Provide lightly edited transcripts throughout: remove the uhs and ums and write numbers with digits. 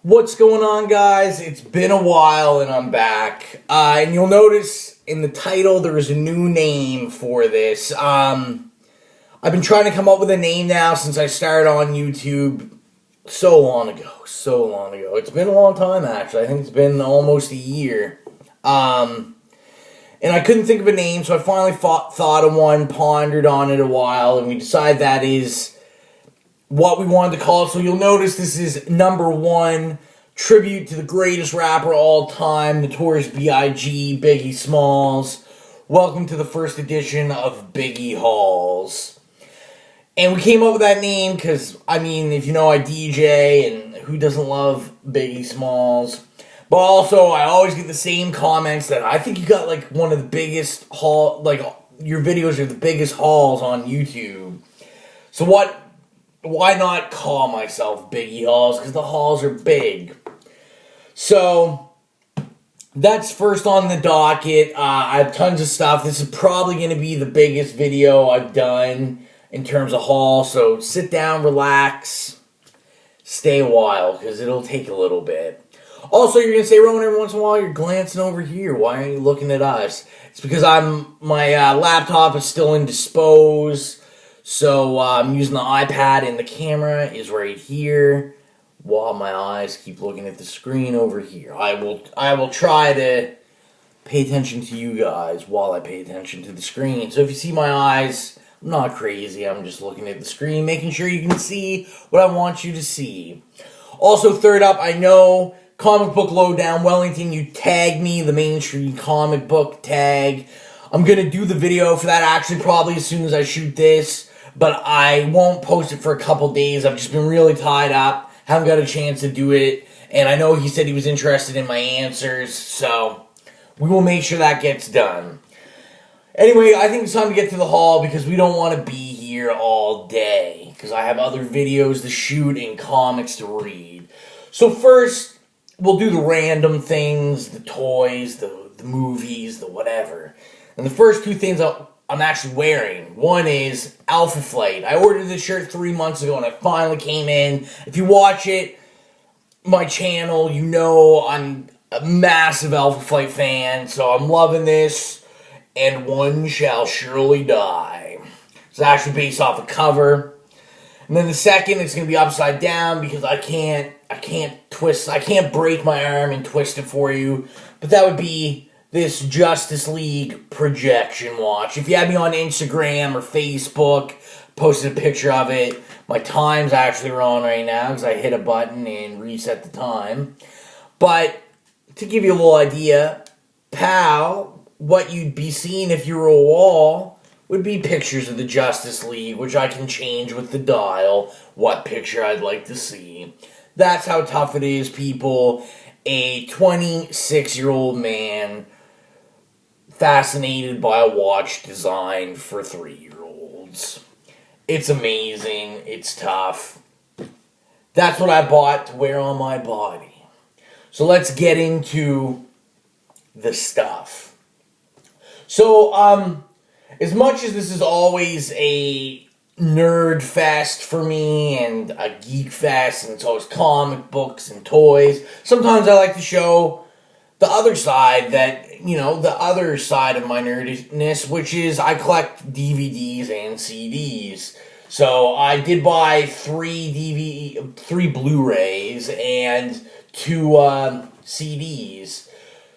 What's going on, guys? It's been a while and I'm back. And you'll notice in the title there is a new name for this. I've been trying to come up with a name now since I started on YouTube so long ago. It's been a long time, actually. I think it's been almost a year. And I couldn't think of a name, so I finally thought of one, pondered on it a while, and we decided that is what we wanted to call it. So you'll notice this is number 1, tribute to the greatest rapper of all time, Notorious B.I.G., Biggie Smalls. Welcome to the first edition of Biggie Hauls. And we came up with that name because, I mean, if you know, I DJ, and who doesn't love Biggie Smalls? But also, I always get the same comments that I think you got, like, one of the biggest your videos are the biggest hauls on YouTube. So why not call myself Biggie Hauls? Because the hauls are big. So, that's first on the docket. I have tons of stuff. This is probably going to be the biggest video I've done in terms of haul. So, sit down, relax, stay a while, because it'll take a little bit. Also, you're going to say, Rowan, every once in a while you're glancing over here. Why aren't you looking at us? It's because my laptop is still in dispose. So, I'm using the iPad and the camera is right here while my eyes keep looking at the screen over here. I will try to pay attention to you guys while I pay attention to the screen. So if you see my eyes, I'm not crazy. I'm just looking at the screen, making sure you can see what I want you to see. Also, third up, I know Comic Book Lowdown Wellington, you tagged me, the mainstream comic book tag. I'm going to do the video for that actually probably as soon as I shoot this. But I won't post it for a couple days. I've just been really tied up. Haven't got a chance to do it. And I know he said he was interested in my answers. So we will make sure that gets done. Anyway, I think it's time to get to the haul because we don't want to be here all day. Because I have other videos to shoot and comics to read. So first, we'll do the random things. The toys, the movies, the whatever. And the first two things I'm actually wearing. One is Alpha Flight. I ordered this shirt 3 months ago and it finally came in. If you watch it, my channel, you know I'm a massive Alpha Flight fan, so I'm loving this. And One Shall Surely Die. It's actually based off a cover. And then the second, it's going to be upside down because I can't break my arm and twist it for you. But that would be this Justice League projection watch. If you have me on Instagram or Facebook, posted a picture of it. My time's actually wrong right now because I hit a button and reset the time. But to give you a little idea, pal, what you'd be seeing if you were a wall would be pictures of the Justice League, which I can change with the dial what picture I'd like to see. That's how tough it is, people. A 26-year-old man fascinated by a watch designed for 3-year-olds. It's amazing. It's tough. That's what I bought to wear on my body. So let's get into the stuff. So, as much as this is always a nerd fest for me and a geek fest, and it's always comic books and toys, sometimes I like to show the other side the other side of my nerdiness, which is I collect DVDs and CDs. So I did buy 3 Blu-rays and 2 CDs.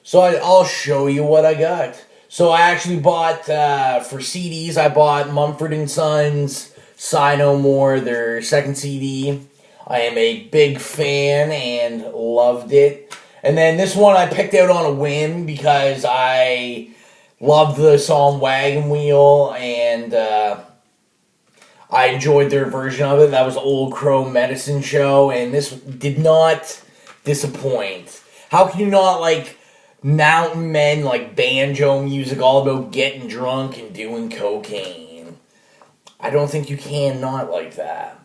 So I'll show you what I got. So I actually bought, for CDs, I bought Mumford & Sons, Sigh No More, their second CD. I am a big fan and loved it. And then this one I picked out on a whim because I loved the song Wagon Wheel and I enjoyed their version of it. That was Old Crow Medicine Show, and this did not disappoint. How can you not like mountain men, like banjo music all about getting drunk and doing cocaine? I don't think you can not like that.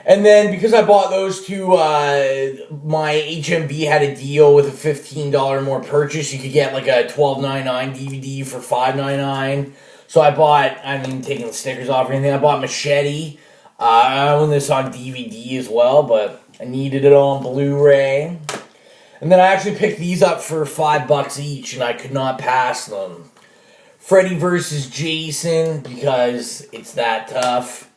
And then, because I bought those two, my HMV had a deal with a $15 more purchase. You could get like a $12.99 DVD for $5.99. So I bought, taking the stickers off or anything, I bought Machete. I own this on DVD as well, but I needed it on Blu-ray. And then I actually picked these up for $5 each, and I could not pass them. Freddy vs. Jason, because it's that tough.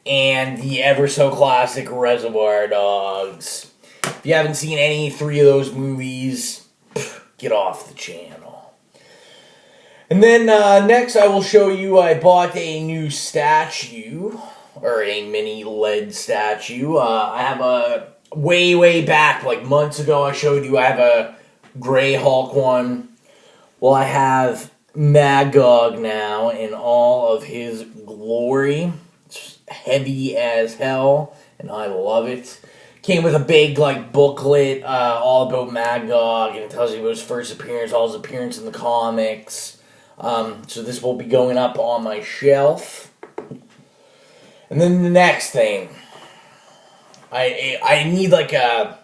And the ever-so-classic Reservoir Dogs. If you haven't seen any 3 of those movies, get off the channel. And then next I will show you I bought a new statue, or a mini lead statue. I have a, way back, like months ago I showed you I have a Gray Hulk one. Well, I have Magog now in all of his glory. It's heavy as hell, and I love it. Came with a big, like, booklet all about Magog, and it tells you about his first appearance, all his appearance in the comics. So this will be going up on my shelf. And then the next thing, I need, like, a...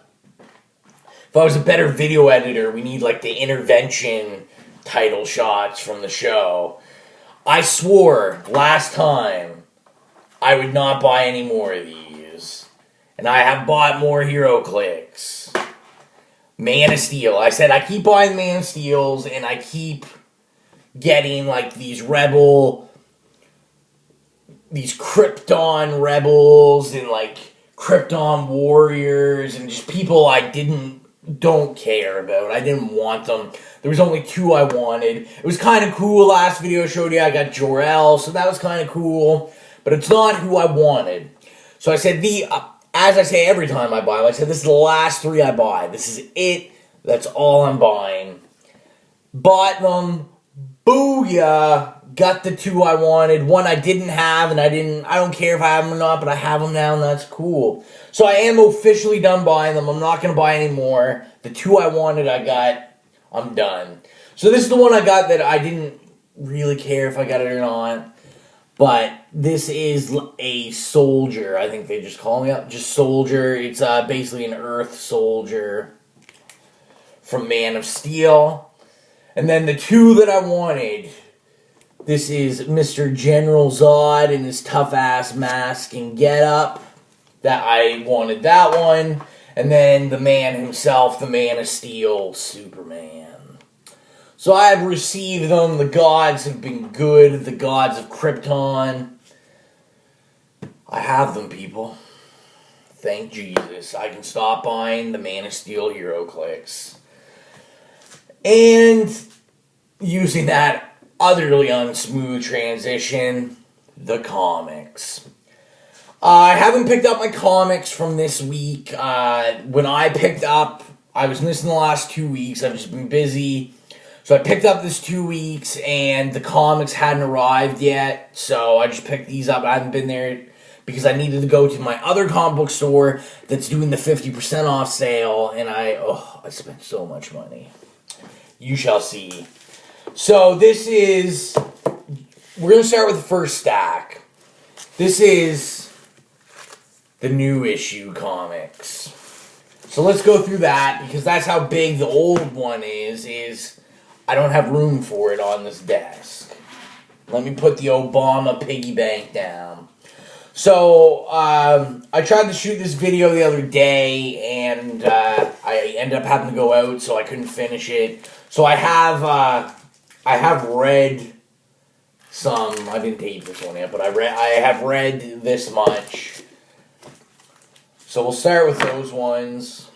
If I was a better video editor, we need, like, the intervention title shots from the show. I swore last time I would not buy any more of these. And I have bought more Hero Clicks. Man of Steel. I said I keep buying Man of Steels, and I keep getting, like, these Krypton rebels, and, like, Krypton warriors, and just people I don't care about. I didn't want them. There was only 2 I wanted. It was kind of cool. Last video I showed you I got Jor-El, so that was kind of cool. But it's not who I wanted. So I said, as I say every time I buy them, I said, this is the last 3 I buy. This is it. That's all I'm buying. Bought them. Booyah. Got the 2 I wanted. One I didn't have, and I don't care if I have them or not, but I have them now, and that's cool. So I am officially done buying them. I'm not going to buy any more. The 2 I wanted, I got. I'm done. So this is the one I got that I didn't really care if I got it or not. But this is a soldier. I think they just call me up. Just soldier. It's basically an Earth soldier from Man of Steel. And then the 2 that I wanted. This is Mr. General Zod in his tough-ass mask and getup. That I wanted that one. And then the man himself, the Man of Steel, Superman. So I have received them. The gods have been good. The gods of Krypton. I have them, people. Thank Jesus. I can stop buying the Man of Steel Hero Clicks. And using that utterly unsmooth transition, the comics. I haven't picked up my comics from this week. When I picked up, I was missing the last 2 weeks. I've just been busy. So I picked up this 2 weeks, and the comics hadn't arrived yet. So I just picked these up. I haven't been there because I needed to go to my other comic book store that's doing the 50% off sale. And I spent so much money. You shall see. So this is... We're going to start with the first stack. This is the new issue comics. So let's go through that, because that's how big the old one is I don't have room for it on this desk. Let me put the Obama piggy bank down. So, I tried to shoot this video the other day, and I ended up having to go out, so I couldn't finish it. So I have read some. I didn't tape this one yet, but I have read this much. So we'll start with those ones.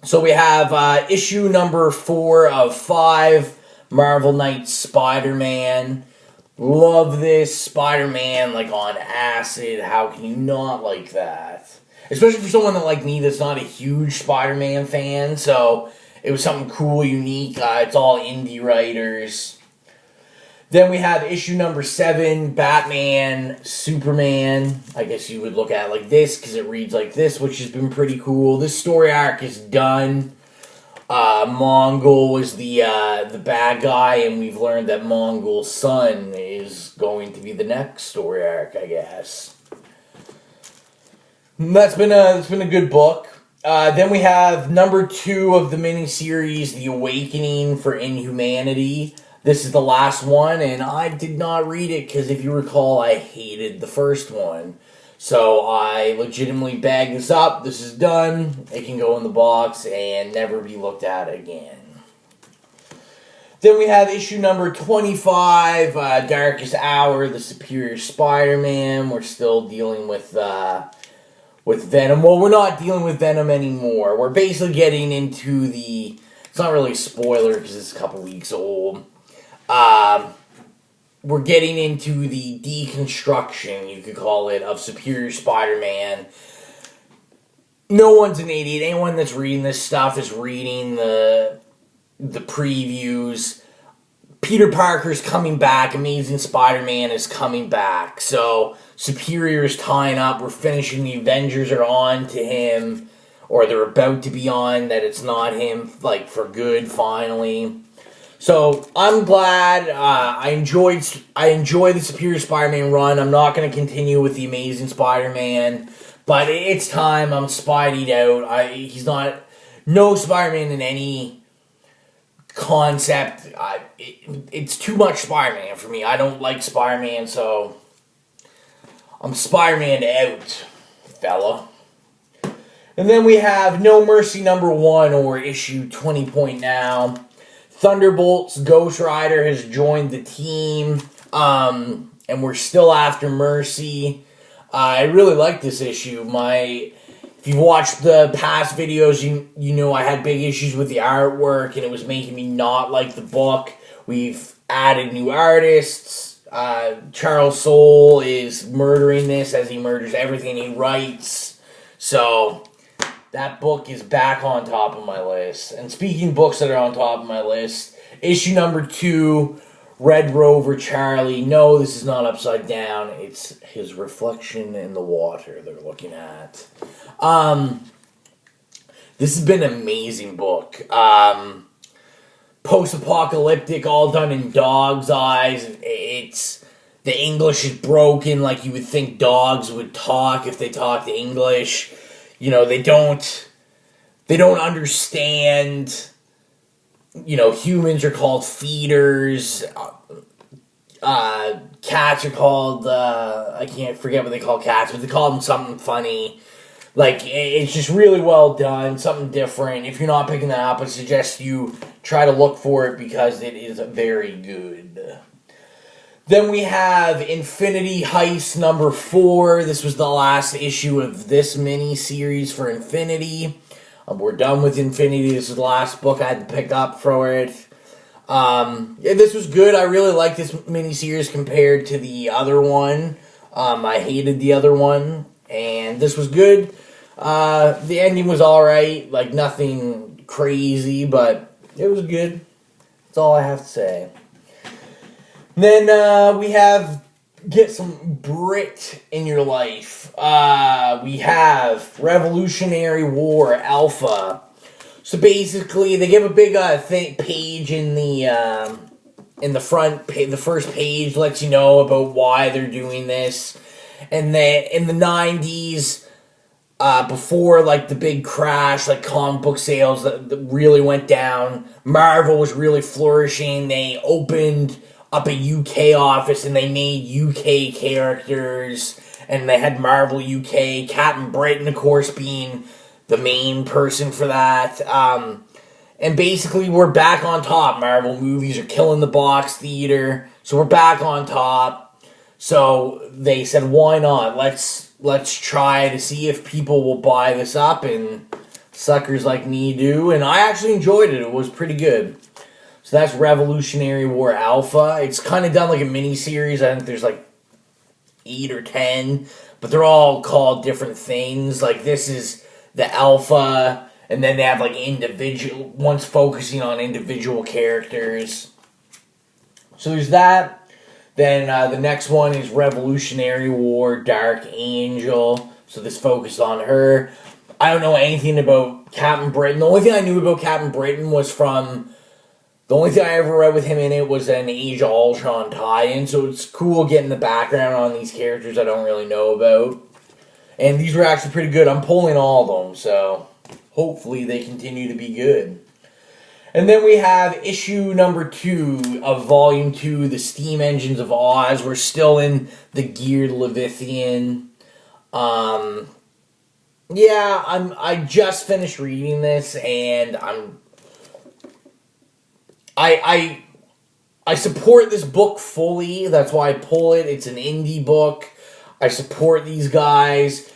So we have issue number 4 of 5, Marvel Knights Spider-Man. Love this. Spider-Man, like, on acid. How can you not like that? Especially for someone like me that's not a huge Spider-Man fan. So it was something cool, unique. It's all indie writers. Then we have issue number 7, Batman, Superman. I guess you would look at it like this, because it reads like this, which has been pretty cool. This story arc is done. Mongol was the bad guy, and we've learned that Mongol's son is going to be the next story arc, I guess. And that's been a good book. Then we have number 2 of the miniseries, The Awakening for Inhumanity. This is the last one, and I did not read it because, if you recall, I hated the first one. So I legitimately bagged this up. This is done. It can go in the box and never be looked at again. Then we have issue number 25, Darkest Hour, the Superior Spider-Man. We're still dealing with Venom. Well, we're not dealing with Venom anymore. We're basically getting into the... It's not really a spoiler because it's a couple weeks old. We're getting into the deconstruction, you could call it, of Superior Spider-Man. No one's an idiot. Anyone that's reading this stuff is reading the previews. Peter Parker's coming back. Amazing Spider-Man is coming back. So Superior is tying up. We're finishing. The Avengers are on to him, or they're about to be on. That it's not him, like, for good. Finally. So I'm glad. I enjoy the Superior Spider-Man run. I'm not going to continue with the Amazing Spider-Man, but it's time. I'm Spidey'd out. He's not no Spider-Man in any concept. It's too much Spider-Man for me. I don't like Spider-Man, so I'm Spider-Man out, fella. And then we have No Mercy number 1, or issue 20.now. Thunderbolt's Ghost Rider has joined the team, and we're still after Mercy. I really like this issue. If you've watched the past videos, you know I had big issues with the artwork, and it was making me not like the book. We've added new artists. Charles Soule is murdering this as he murders everything he writes. So that book is back on top of my list. And speaking of books that are on top of my list, issue number 2, Red Rover Charlie. No, this is not upside down. It's his reflection in the water they're looking at. This has been an amazing book. Post-apocalyptic, all done in dog's eyes. The English is broken, like you would think dogs would talk if they talked English. You know, they don't understand. You know, humans are called feeders. Cats are called, I can't forget what they call cats, but they call them something funny. Like, it's just really well done, something different. If you're not picking that up, I suggest you try to look for it because it is very good. Then we have Infinity Heist number 4. This was the last issue of this mini-series for Infinity. We're done with Infinity. This is the last book I had to pick up for it. This was good. I really like this miniseries compared to the other one. I hated the other one, and this was good. The ending was alright, like nothing crazy, but it was good. That's all I have to say. Then we have get some Brit in your life. We have Revolutionary War Alpha. So basically, they give a big page in the front. The first page lets you know about why they're doing this. And in the 90s, before like the big crash, like comic book sales that really went down, Marvel was really flourishing. They opened up a UK office and they made UK characters, and they had Marvel UK, Captain Britain, of course, being the main person for that. And basically, we're back on top. Marvel movies are killing the box theater, so we're back on top. So they said, why not? Let's try to see if people will buy this up, and suckers like me do. And I actually enjoyed it. It was pretty good. So that's Revolutionary War Alpha. It's kind of done like a mini-series. I think there's like 8 or 10, but they're all called different things. Like this is the Alpha, and then they have like individual ones focusing on individual characters. So there's that. Then the next one is Revolutionary War Dark Angel. So this focused on her. I don't know anything about Captain Britain. The only thing I knew about Captain Britain was from... The only thing I ever read with him in it was an Age of Ultron tie-in, so it's cool getting the background on these characters I don't really know about. And these were actually pretty good. I'm pulling all of them, so hopefully they continue to be good. And then we have issue number 2 of Volume 2, The Steam Engines of Oz. We're still in the Geared Levithian. Yeah, I just finished reading this, and I support this book fully. That's why I pull it. It's an indie book. I support these guys.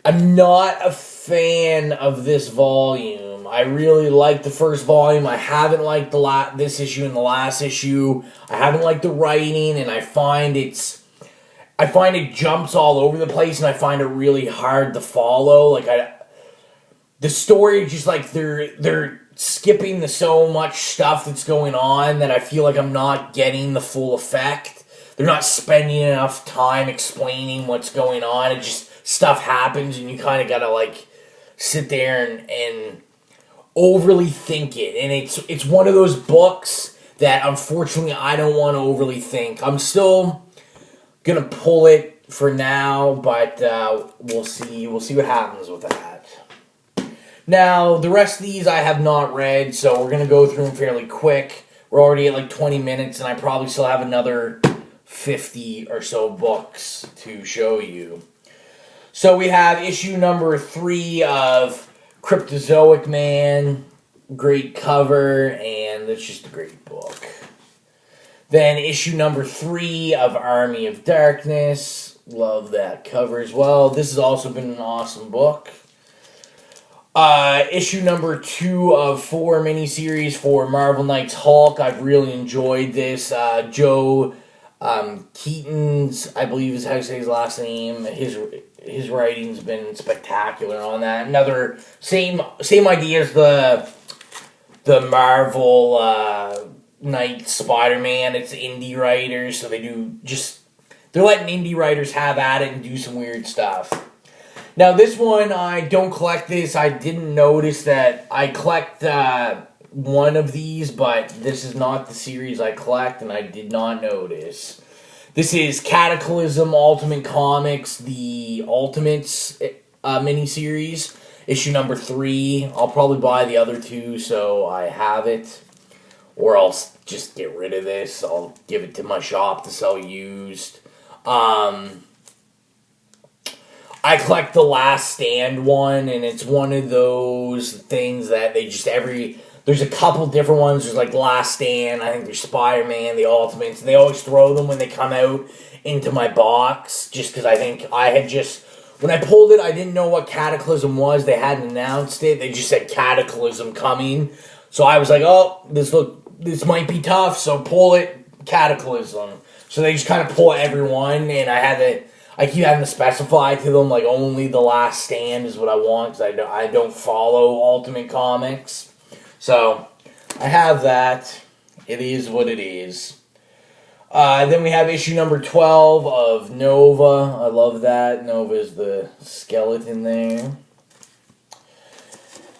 I'm not a fan of this volume. I really liked the first volume. I haven't liked this issue and the last issue. I haven't liked the writing, and I find it jumps all over the place, and I find it really hard to follow. The story just like they're skipping the so much stuff that's going on that I feel like I'm not getting the full effect. They're not spending enough time explaining what's going on. It just stuff happens, and you kind of gotta like sit there and overly think it. And it's one of those books that unfortunately I don't want to overly think. I'm still gonna pull it for now, but we'll see. We'll see what happens with that. Now, the rest of these I have not read, so we're gonna go through them fairly quick. We're already at like 20 minutes, and I probably still have another 50 or so books to show you. So we have issue number 3 of Cryptozoic Man. Great cover, and it's just a great book. Then issue number 3 of Army of Darkness. Love that cover as well. This has also been an awesome book. Issue number 2 of 4 miniseries for Marvel Knights Hulk. I've really enjoyed this. Joe Keaton's, I believe is how you say his last name. His writing's been spectacular on that. Another same idea as the Marvel Knight Spider-Man. It's indie writers, so they're letting indie writers have at it and do some weird stuff. Now this one, I don't collect this. I didn't notice that I collect one of these, but this is not the series I collect, and I did not notice. This is Cataclysm Ultimate Comics, the Ultimates miniseries, issue number 3. I'll probably buy the other 2 so I have it, or I'll just get rid of this. I'll give it to my shop to sell used. I collect the Last Stand one, and it's one of those things that they just there's a couple different ones. There's like Last Stand, I think there's Spider-Man, the Ultimates, and they always throw them when they come out into my box, just because I think when I pulled it, I didn't know what Cataclysm was. They hadn't announced it. They just said Cataclysm coming. So I was like, oh, this might be tough, so pull it, Cataclysm. So they just kind of pull every one, and I keep having to specify to them, like, only the Last Stand is what I want, because I don't follow Ultimate Comics. So, I have that. It is what it is. Then we have issue number 12 of Nova. I love that. Nova is the skeleton there. And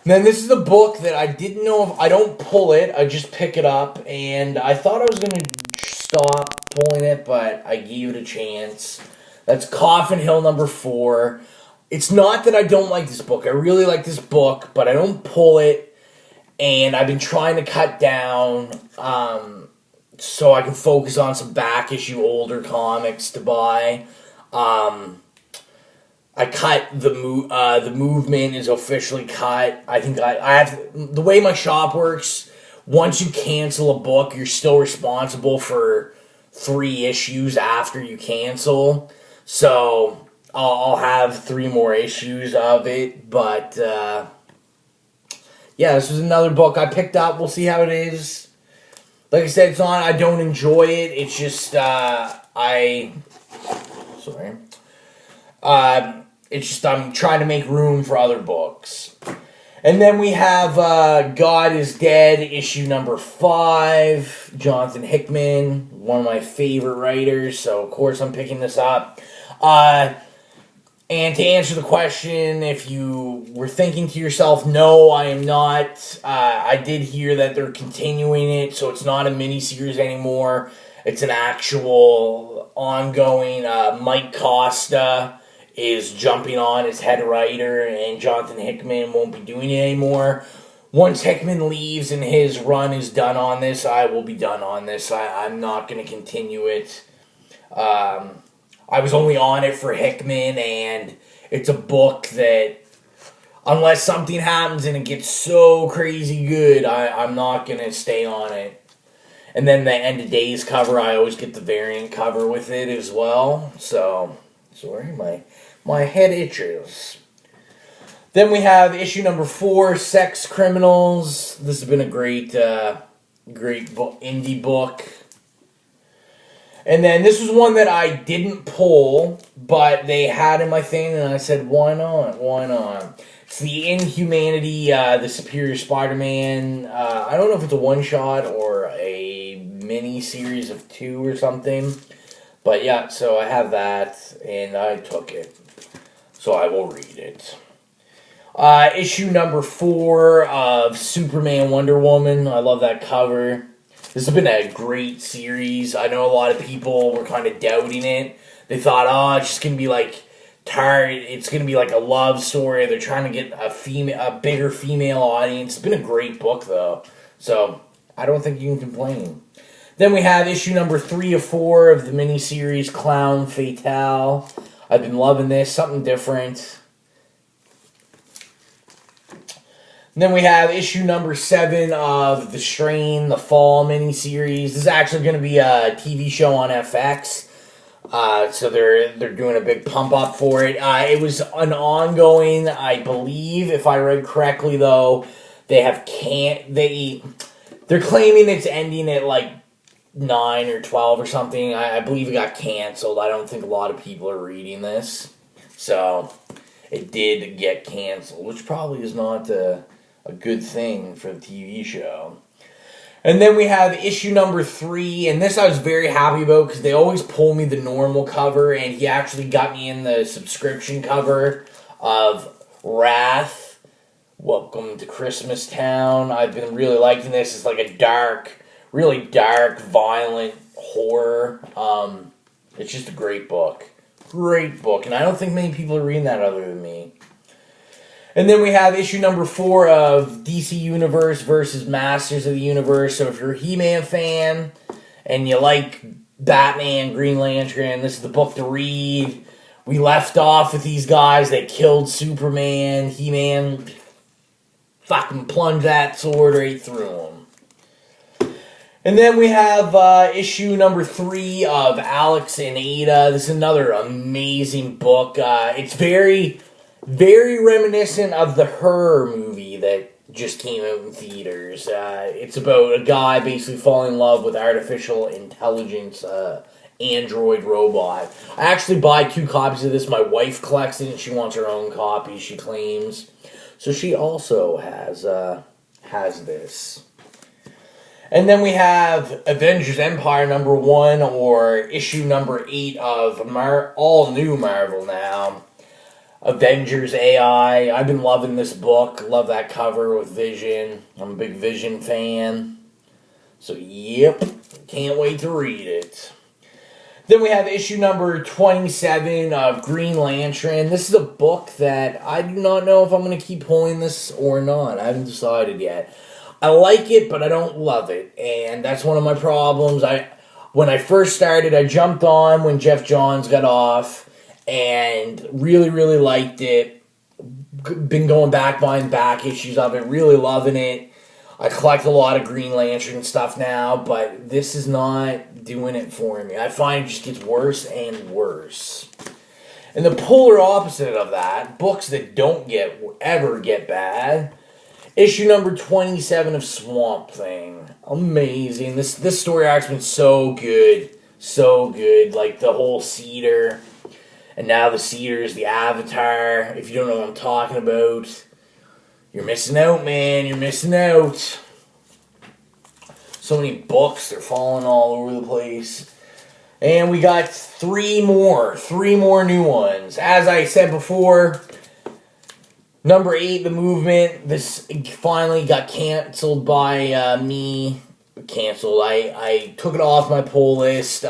then this is a book that I didn't know if I don't pull it. I just pick it up, and I thought I was going to stop pulling it, but I gave it a chance. That's Coffin Hill number 4. It's not that I don't like this book. I really like this book, but I don't pull it. And I've been trying to cut down so I can focus on some back issue older comics to buy. I cut the Movement is officially cut. I think I have the way my shop works. Once you cancel a book, you're still responsible for 3 issues after you cancel. So I'll have 3 more issues of it, but yeah, this was another book I picked up. We'll see how it is. Like I said, I don't enjoy it. It's just I'm trying to make room for other books. And then we have God is Dead, issue number 5. Jonathan Hickman, one of my favorite writers, so of course I'm picking this up. And to answer the question, if you were thinking to yourself, no, I am not. I did hear that they're continuing it, so it's not a miniseries anymore. It's an actual ongoing. Mike Costa is jumping on as head writer, and Jonathan Hickman won't be doing it anymore. Once Hickman leaves and his run is done on this, I will be done on this. I'm not going to continue it. I was only on it for Hickman, and it's a book that, unless something happens and it gets so crazy good, I'm not going to stay on it. And then the End of Days cover, I always get the variant cover with it as well. So, sorry, my head itches. Then we have issue number 4, Sex Criminals. This has been a great indie book. And then this was one that I didn't pull, but they had in my thing, and I said, why not? Why not? It's the Inhumanity, the Superior Spider-Man. I don't know if it's a one-shot or a mini-series of 2 or something. But yeah, so I have that, and I took it. So I will read it. Issue number 4 of Superman Wonder Woman. I love that cover. This has been a great series. I know a lot of people were kind of doubting it. They thought, oh, it's just going to be like it's going to be like a love story. They're trying to get a bigger female audience. It's been a great book, though. So, I don't think you can complain. Then we have issue number 3 of 4 of the miniseries Clown Fatale. I've been loving this. Something different. And then we have issue number 7 of The Strain, the Fall miniseries. This is actually going to be a TV show on FX. So they're doing a big pump up for it. It was an ongoing, I believe, if I read correctly, though, they're claiming it's ending at like 9 or 12 or something. I believe it got canceled. I don't think a lot of people are reading this. So it did get canceled, which probably is not a good thing for the TV show. And then we have issue number 3, and this I was very happy about because they always pull me the normal cover, and he actually got me in the subscription cover of Wrath, Welcome to Christmas Town. I've been really liking this. It's like a really dark, violent horror. It's just a great book. Great book, and I don't think many people are reading that other than me. And then we have issue number 4 of DC Universe versus Masters of the Universe. So if you're a He-Man fan and you like Batman, Green Lantern, this is the book to read. We left off with these guys that killed Superman. He-Man fucking plunged that sword right through him. And then we have issue number 3 of Alex and Ada. This is another amazing book. It's very reminiscent of the Her movie that just came out in theaters. It's about a guy basically falling in love with artificial intelligence, android robot. I actually buy 2 copies of this. My wife collects it and she wants her own copy, she claims. So she also has this. And then we have Avengers Empire number 1, or issue number 8 of all new Marvel now. Avengers AI. I've been loving this book. Love that cover with Vision. I'm a big Vision fan. So, yep. Can't wait to read it. Then we have issue number 27 of Green Lantern. This is a book that I do not know if I'm going to keep pulling this or not. I haven't decided yet. I like it, but I don't love it. And that's one of my problems. When I first started, I jumped on when Jeff Johns got off. And really, really liked it. Been going back, buying back issues of it. Really loving it. I collect a lot of Green Lantern stuff now, but this is not doing it for me. I find it just gets worse and worse. And the polar opposite of that, books that don't ever get bad. Issue number 27 of Swamp Thing. Amazing. This story arc's been so good. So good. Like the whole Cedar. And now the Cedar's the Avatar. If you don't know what I'm talking about, you're missing out, man. You're missing out. So many books. They're falling all over the place. And we got 3 more. 3 more new ones. As I said before, number 8, The Movement. This finally got canceled by me. Canceled. I took it off my pull list.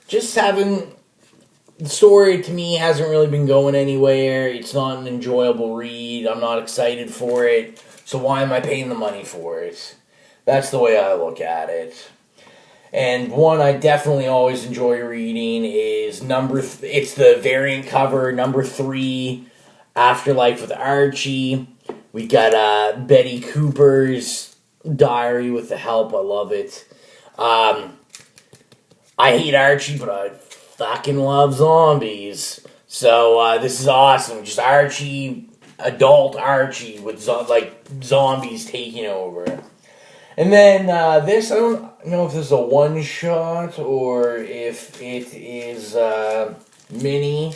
Just haven't... The story, to me, hasn't really been going anywhere. It's not an enjoyable read. I'm not excited for it. So why am I paying the money for it? That's the way I look at it. And one I definitely always enjoy reading is it's the variant cover, number 3, Afterlife with Archie. We got Betty Cooper's diary with the help. I love it. I hate Archie, but I fucking love zombies. So this is awesome. Just Archie, adult Archie with zombies taking over. And then this, I don't know if this is a one-shot or if it is mini.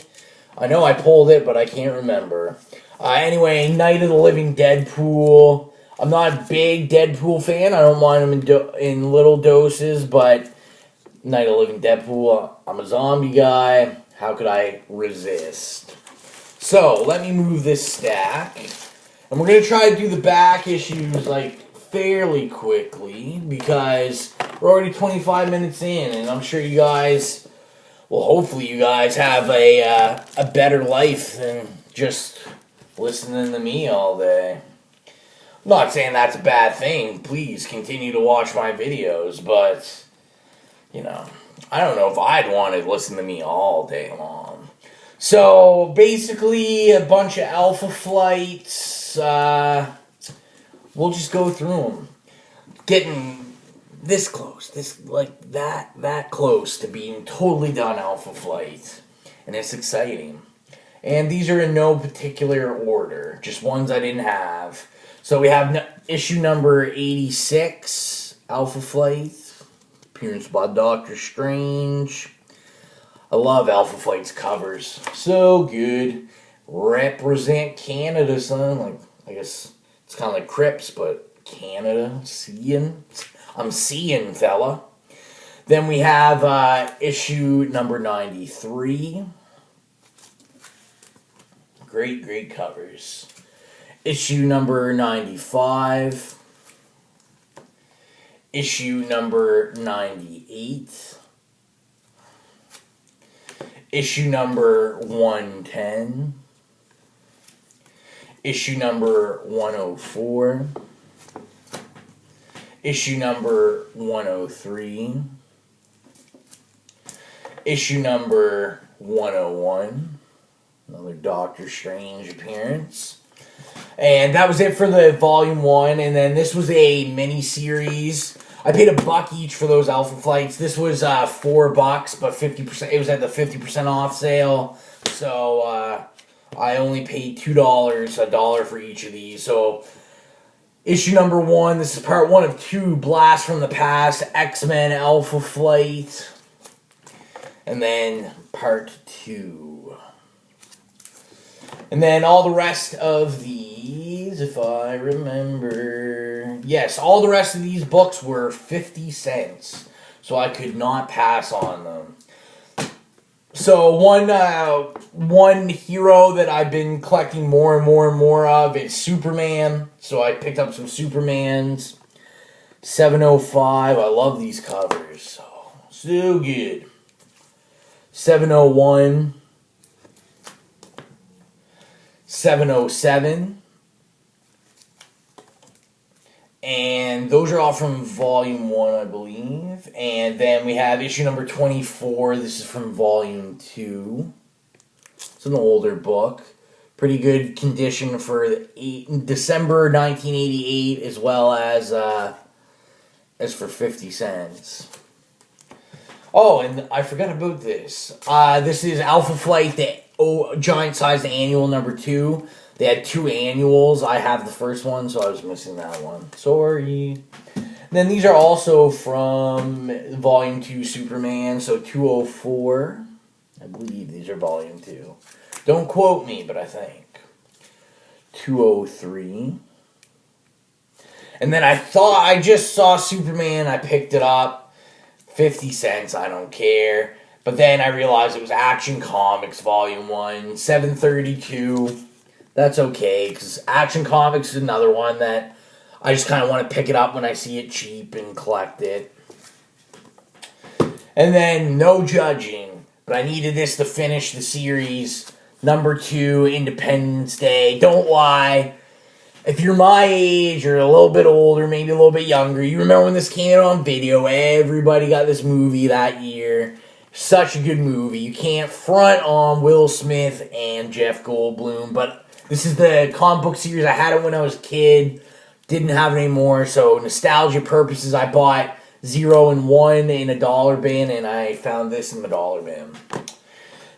I know I pulled it, but I can't remember. Anyway, Night of the Living Deadpool. I'm not a big Deadpool fan. I don't mind him in little doses, but Night of the Living Deadpool, I'm a zombie guy. How could I resist? So, let me move this stack. And we're going to try to do the back issues, fairly quickly, because we're already 25 minutes in, and I'm sure you guys, well, hopefully you guys have a better life than just listening to me all day. I'm not saying that's a bad thing. Please continue to watch my videos, but, I don't know if I'd want to listen to me all day long. So, basically, a bunch of Alpha Flights. We'll just go through them. Getting this close, that close to being totally done Alpha Flight. And it's exciting. And these are in no particular order, just ones I didn't have. So we have issue number 86, Alpha Flight. Appearance by Doctor Strange. I love Alpha Flight's covers. So good. Represent Canada, son. I guess it's kind of like Crips, but Canada. I'm seeing, fella. Then we have issue number 93. Great covers. Issue number 95. Issue number 98. Issue number 110. Issue number 104. Issue number 103. Issue number 101. Another Doctor Strange appearance. And that was it for the volume 1. And then this was a mini-series. I paid $1 each for those Alpha Flights. This was $4, but 50%. It was at the 50% off sale. So I only paid $2, $1 for each of these. So issue number 1. This is part 1 of 2. Blast from the Past. X-Men Alpha Flight. And then part 2. And then all the rest of these, if I remember... Yes, all the rest of these books were 50 cents. So I could not pass on them. So one hero that I've been collecting more and more of is Superman. So I picked up some Supermans. 705. I love these covers. So good. 701. 707. And those are all from volume 1, I believe. And then we have issue number 24. This is from volume 2. It's an older book. Pretty good condition for December 1988, as well as for 50 cents. Oh, and I forgot about this. This is Alpha Flight, the giant-sized annual number 2. They had 2 annuals. I have the first one, so I was missing that one. Sorry. Then these are also from Volume 2 Superman, so 204. I believe these are Volume 2. Don't quote me, but I think. 203. And then I just saw Superman. I picked it up. 50 cents, I don't care. But then I realized it was Action Comics Volume 1, 732. That's okay, because Action Comics is another one that I just kind of want to pick it up when I see it cheap and collect it. And then, no judging, but I needed this to finish the series. Number 2, Independence Day. Don't lie. if you're my age or a little bit older, maybe a little bit younger, you remember when this came out on video. Everybody got this movie that year. Such a good movie. You can't front on Will Smith and Jeff Goldblum, but this is the comic book series. I had it when I was a kid. Didn't have it anymore, so nostalgia purposes, I bought 0 and 1 in a dollar bin, and I found this in the dollar bin.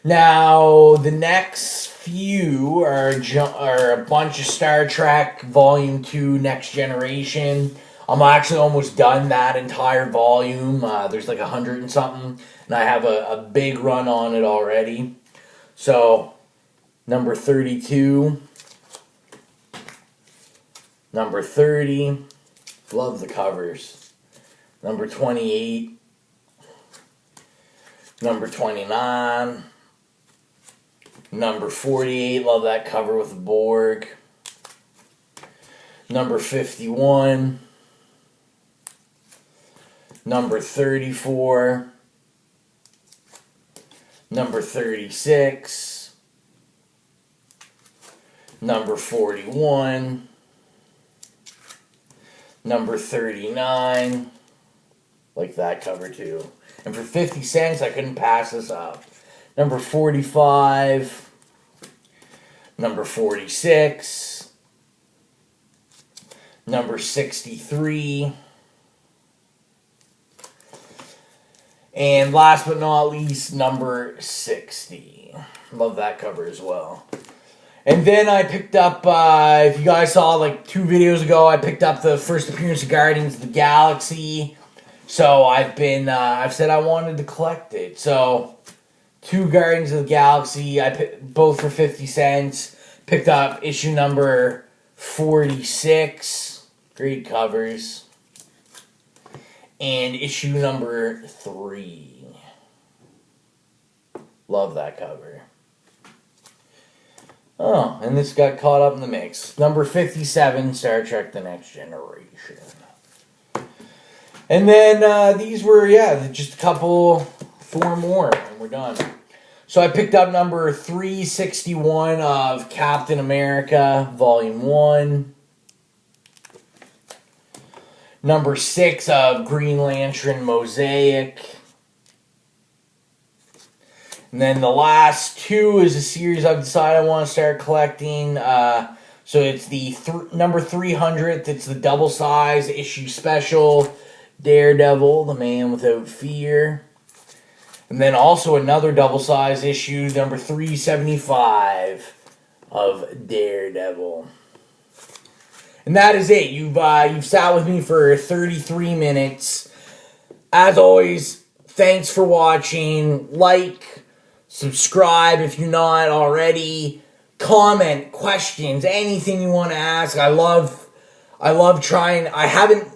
Now, the next few are a bunch of Star Trek Volume 2 Next Generation. I'm actually almost done that entire volume. There's like 100 and something, and I have a big run on it already. So, number 32. Number 30. Love the covers. Number 28. Number 29. Number 48, love that cover with the Borg. Number 51. Number 34. Number 36. Number 41. Number 39. Like that cover too. And for 50 cents, I couldn't pass this up. Number 45, number 46, number 63, and last but not least, number 60. Love that cover as well. And then I picked up, if you guys saw like 2 videos ago, I picked up the first appearance of Guardians of the Galaxy. So I've said I wanted to collect it. So 2 Guardians of the Galaxy, I picked both for 50 cents. Picked up issue number 46. Great covers. And issue number 3. Love that cover. Oh, and this got caught up in the mix. Number 57, Star Trek The Next Generation. And then these were, just a couple, 4 more, and we're done. So I picked up number 361 of Captain America, Volume 1. Number 6 of Green Lantern Mosaic. And then the last 2 is a series I've decided I want to start collecting. So it's the number 300th. It's the double size issue special. Daredevil, The Man Without Fear. And then also another double-size issue, number 375 of Daredevil. And that is it. You've sat with me for 33 minutes. As always, thanks for watching. Like, subscribe if you're not already. Comment, questions, anything you want to ask. I love trying. I haven't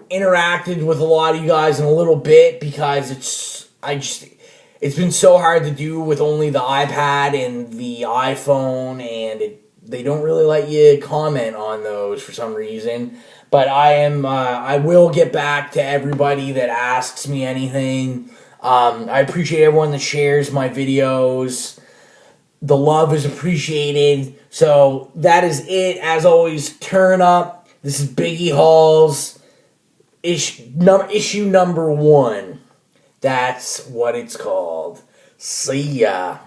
interacted with a lot of you guys in a little bit because it's been so hard to do with only the iPad and the iPhone, and they don't really let you comment on those for some reason. But I will get back to everybody that asks me anything. I appreciate everyone that shares my videos. The love is appreciated. So that is it. As always, turn up. This is Biggie Hauls. Issue number 1. That's what it's called. See ya.